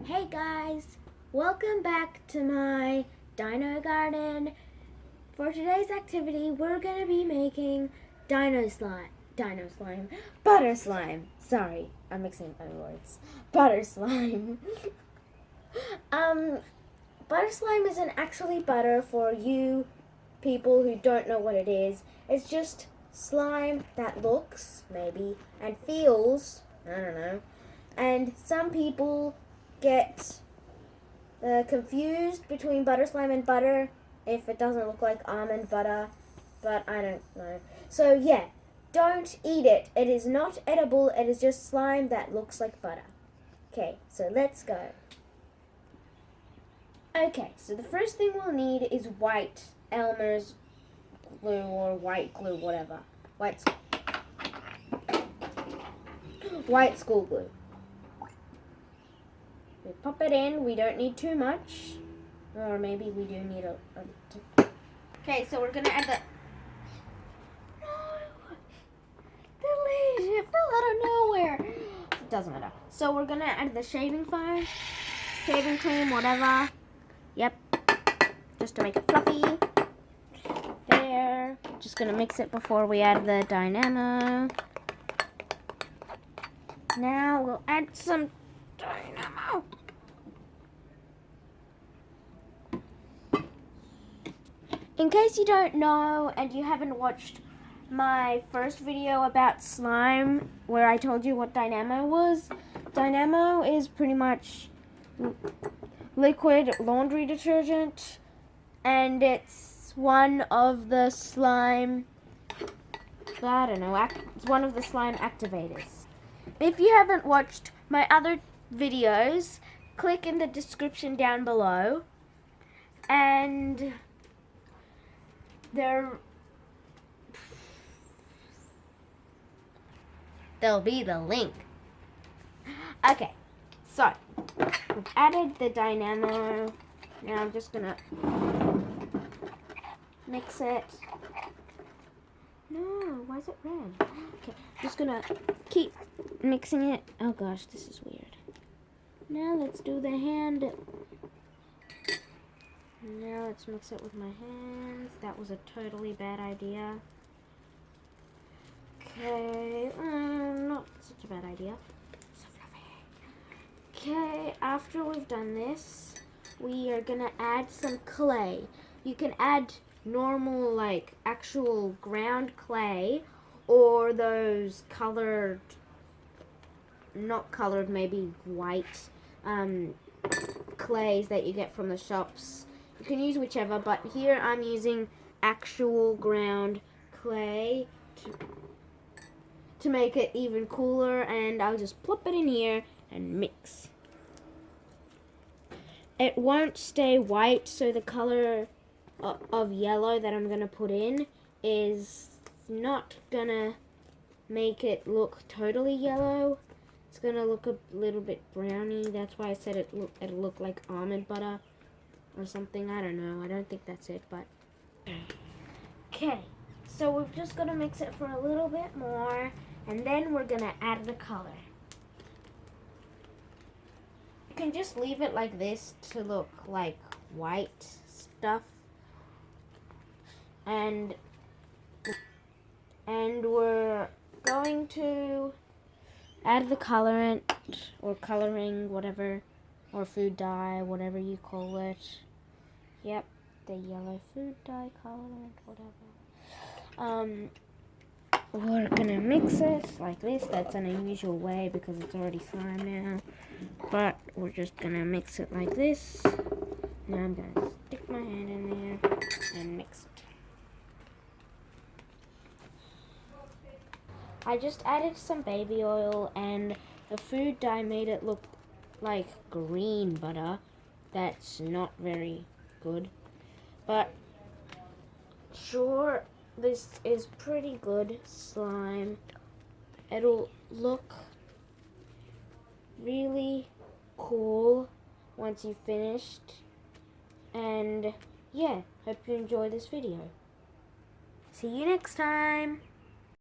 Hey guys, welcome back to my dino garden. For today's activity, we're going to be making butter slime. Sorry, I'm mixing my words. Butter slime. Butter slime isn't actually butter for you people who don't know what it is. It's just slime that looks, maybe, and feels, I don't know. And some people get confused between butter slime and butter if it doesn't look like almond butter, but I don't know. So yeah, don't eat it. It is not edible. It is just slime that looks like butter. Okay, so let's go. Okay, so the first thing we'll need is white Elmer's glue or white glue, whatever. White school glue. We pop it in. We don't need too much. Or maybe we do need a Okay, so we're going to add the... No! The lid! It fell out of nowhere! It doesn't matter. So we're going to add the shaving foam. Shaving cream, whatever. Yep. Just to make it fluffy. There. Just going to mix it before we add the dynamo. Now we'll add some dynamo. In case you don't know and you haven't watched my first video about slime where I told you what dynamo was, dynamo is pretty much liquid laundry detergent, and it's one of the slime, I don't know, it's one of the slime activators. If you haven't watched my other videos, click in the description down below, and there'll be the link. Okay, so we've added the dynamo. Now I'm just gonna mix it. No, why is it red? Okay, just gonna keep mixing it. Oh gosh, this is weird. Now let's do the hand. Now let's mix it with my hands. That was a totally bad idea. Okay, not such a bad idea. So fluffy. Okay, after we've done this, we are gonna add some clay. You can add normal, like, actual ground clay, or those colored, not colored, maybe white, clays that you get from the shops. You can use whichever, but here I'm using actual ground clay to make it even cooler, and I'll just plop it in here and mix. It won't stay white, so the color of yellow that I'm going to put in is not going to make it look totally yellow. It's going to look a little bit browny. That's why I said it'll look like almond butter or something. I don't know. I don't think that's it, but... Okay, so we're just going to mix it for a little bit more, and then we're going to add the color. You can just leave it like this to look like white stuff. And we're going to add the colorant, or coloring, whatever, or food dye, whatever you call it. Yep, the yellow food dye colorant, whatever. We're gonna mix it like this. That's an unusual way because it's already slime now. But we're just gonna mix it like this. Now I'm gonna stick my hand in there and mix it. I just added some baby oil, and the food dye made it look like green butter. That's not very good. But sure, this is pretty good slime. It'll look really cool once you've finished. And yeah, hope you enjoy this video. See you next time.